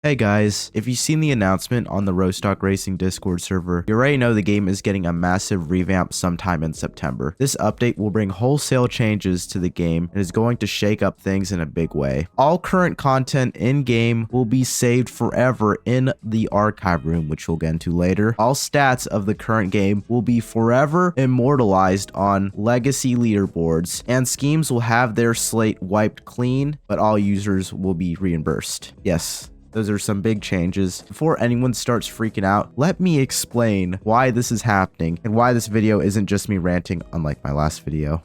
Hey guys, if you've seen the announcement on the Rostock Racing Discord server, you already know the game is getting a massive revamp sometime in September. This update will bring wholesale changes to the game and is going to shake up things in a big way. All current content in-game will be saved forever in the archive room, which we'll get into later. All stats of the current game will be forever immortalized on legacy leaderboards, and schemes will have their slate wiped clean, but all users will be reimbursed. Yes. Those are some big changes. Before anyone starts freaking out, let me explain why this is happening and why this video isn't just me ranting unlike my last video.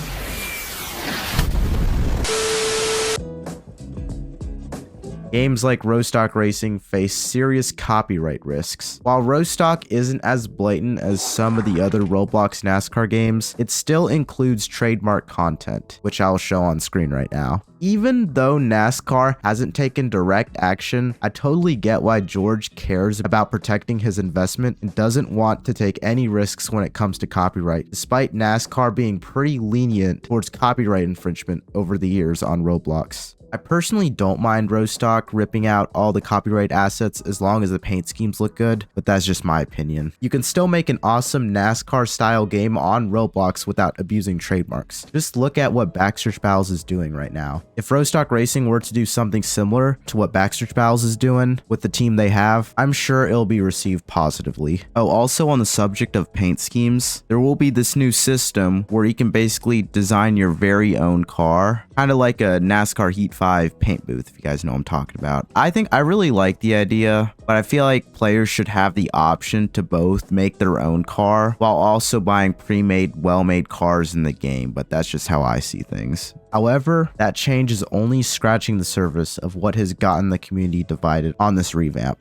Games like Rostock Racing face serious copyright risks. While Rostock isn't as blatant as some of the other Roblox NASCAR games, it still includes trademark content, which I'll show on screen right now. Even though NASCAR hasn't taken direct action, I totally get why George cares about protecting his investment and doesn't want to take any risks when it comes to copyright, despite NASCAR being pretty lenient towards copyright infringement over the years on Roblox. I personally don't mind Rostock ripping out all the copyright assets as long as the paint schemes look good, but that's just my opinion. You can still make an awesome NASCAR style game on Roblox without abusing trademarks. Just look at what Backstretch Battles is doing right now. If Rostock Racing were to do something similar to what Backstretch Battles is doing with the team they have, I'm sure it'll be received positively. Oh, also on the subject of paint schemes, there will be this new system where you can basically design your very own car, kind of like a NASCAR Heat 5 paint booth, if you guys know what I'm talking about. I really like the idea, but I feel like players should have the option to both make their own car while also buying pre-made, well-made cars in the game, but that's just how I see things. However, that change is only scratching the surface of what has gotten the community divided on this revamp.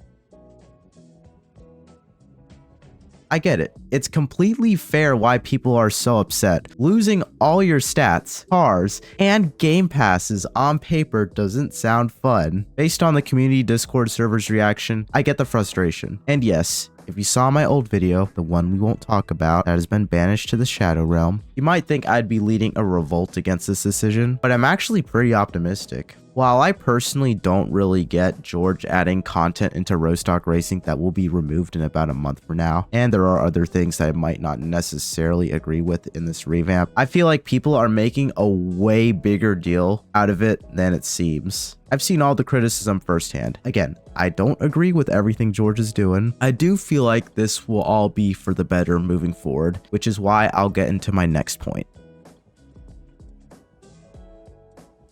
I get it. It's completely fair why people are so upset. Losing all your stats, cars, and game passes on paper doesn't sound fun. Based on the community Discord server's reaction, I get the frustration. And yes, if you saw my old video, the one we won't talk about that has been banished to the Shadow Realm, you might think I'd be leading a revolt against this decision, but I'm actually pretty optimistic. While I personally don't really get George adding content into Rostock Racing that will be removed in about a month from now, and there are other things that I might not necessarily agree with in this revamp, I feel like people are making a way bigger deal out of it than it seems. I've seen all the criticism firsthand. Again, I don't agree with everything George is doing. I do feel like this will all be for the better moving forward, which is why I'll get into my next point.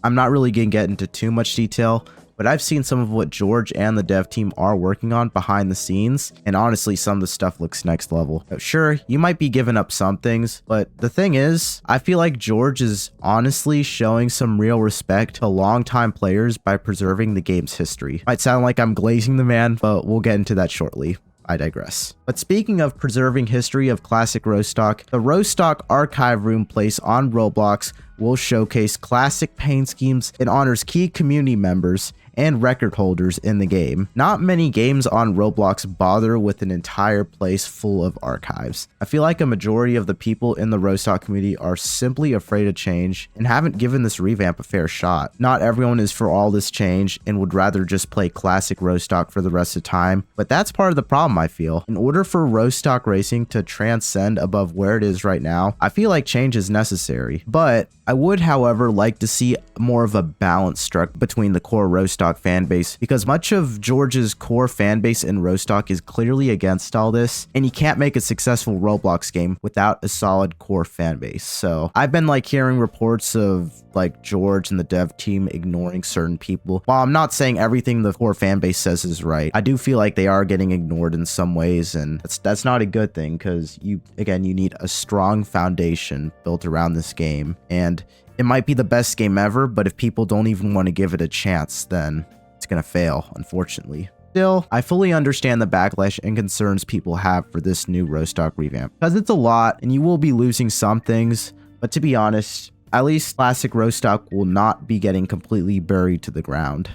I'm not really going to get into too much detail, but I've seen some of what George and the dev team are working on behind the scenes, and honestly, some of the stuff looks next level. Sure, you might be giving up some things, but the thing is, I feel like George is honestly showing some real respect to longtime players by preserving the game's history. Might sound like I'm glazing the man, but we'll get into that shortly. I digress. But speaking of preserving history of classic Rostock, the Rostock Archive Room place on Roblox will showcase classic paint schemes and honors key community members and record holders in the game. Not many games on Roblox bother with an entire place full of archives. I feel like a majority of the people in the Rostock community are simply afraid of change and haven't given this revamp a fair shot. Not everyone is for all this change and would rather just play classic Rostock for the rest of the time, but that's part of the problem, I feel. In order for Rostock Racing to transcend above where it is right now, I feel like change is necessary. But I would, however, like to see more of a balance struck between the core Rostock fanbase, because much of George's core fanbase in Rostock is clearly against all this, and you can't make a successful Roblox game without a solid core fanbase. So I've been hearing reports of George and the dev team ignoring certain people. While I'm not saying everything the core fanbase says is right, I do feel like they are getting ignored in some ways, and that's not a good thing, because you need a strong foundation built around this game, and it might be the best game ever, but if people don't even want to give it a chance, then it's gonna fail, unfortunately. Still, I fully understand the backlash and concerns people have for this new Rostock revamp, because it's a lot and you will be losing some things, but to be honest, at least classic Rostock will not be getting completely buried to the ground.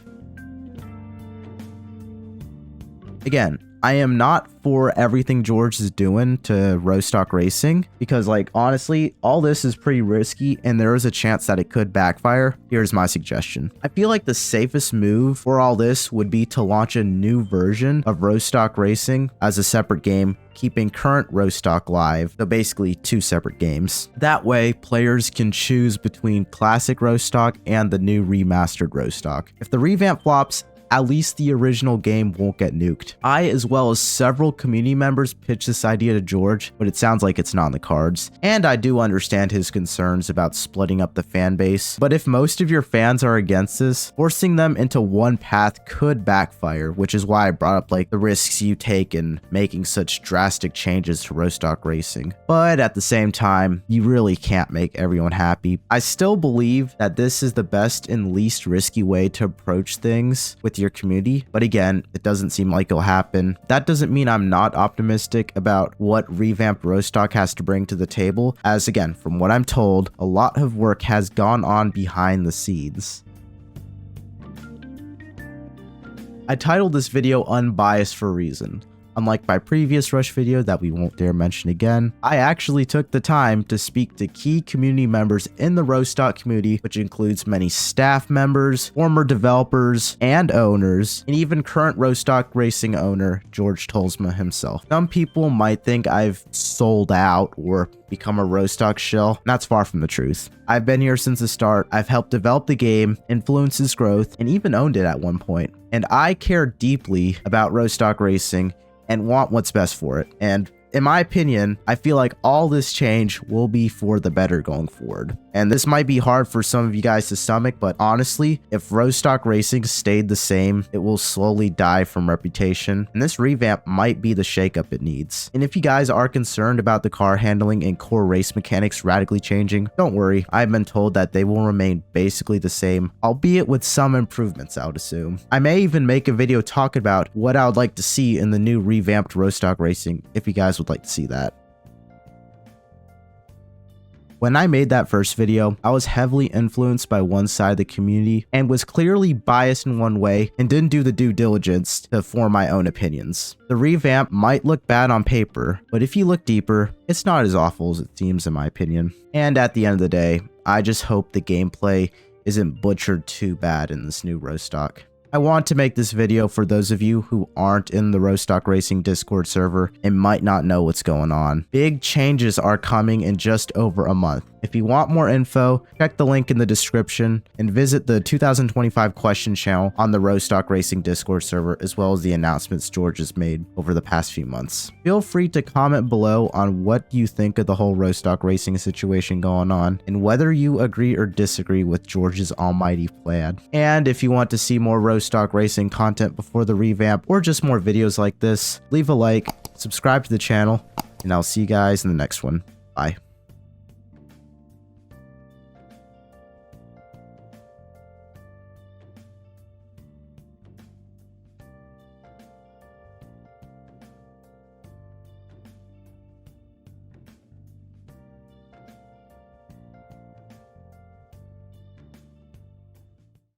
Again, I am not for everything George is doing to Rostock Racing because, like, honestly, all this is pretty risky and there is a chance that it could backfire. Here's my suggestion. I feel like the safest move for all this would be to launch a new version of Rostock Racing as a separate game, keeping current Rostock live, so basically 2 separate games. That way, players can choose between classic Rostock and the new remastered Rostock. If the revamp flops, at least the original game won't get nuked. I, as well as several community members, pitched this idea to George, but it sounds like it's not in the cards. And I do understand his concerns about splitting up the fan base, but if most of your fans are against this, forcing them into one path could backfire, which is why I brought up like the risks you take in making such drastic changes to Rostock Racing. But at the same time, you really can't make everyone happy. I still believe that this is the best and least risky way to approach things with your community, but again, it doesn't seem like it'll happen. That doesn't mean I'm not optimistic about what revamped Rostock has to bring to the table, as again, from what I'm told, a lot of work has gone on behind the scenes. I titled this video Unbiased for a reason. Unlike my previous Rush video that we won't dare mention again, I actually took the time to speak to key community members in the Rostock community, which includes many staff members, former developers and owners, and even current Rostock Racing owner George Tolsma himself. Some people might think I've sold out or become a Rostock shill, and that's far from the truth. I've been here since the start, I've helped develop the game, influence its growth, and even owned it at one point. And I care deeply about Rostock Racing and want what's best for it. And in my opinion, I feel like all this change will be for the better going forward. And this might be hard for some of you guys to stomach, but honestly, if Rostock Racing stayed the same, it will slowly die from reputation, and this revamp might be the shakeup it needs. And if you guys are concerned about the car handling and core race mechanics radically changing, don't worry, I've been told that they will remain basically the same, albeit with some improvements, I would assume. I may even make a video talking about what I would like to see in the new revamped Rostock Racing, if you guys would like to see that. When I made that first video, I was heavily influenced by one side of the community and was clearly biased in one way and didn't do the due diligence to form my own opinions. The revamp might look bad on paper, but if you look deeper, it's not as awful as it seems in my opinion. And at the end of the day, I just hope the gameplay isn't butchered too bad in this new Rostock. I want to make this video for those of you who aren't in the Rostock Racing Discord server and might not know what's going on. Big changes are coming in just over a month. If you want more info, check the link in the description and visit the 2025 question channel on the Rostock Racing Discord server, as well as the announcements George has made over the past few months. Feel free to comment below on what you think of the whole Rostock Racing situation going on and whether you agree or disagree with George's almighty plan. And if you want to see more Rostock Racing content before the revamp or just more videos like this, leave a like, subscribe to the channel, and I'll see you guys in the next one. Bye.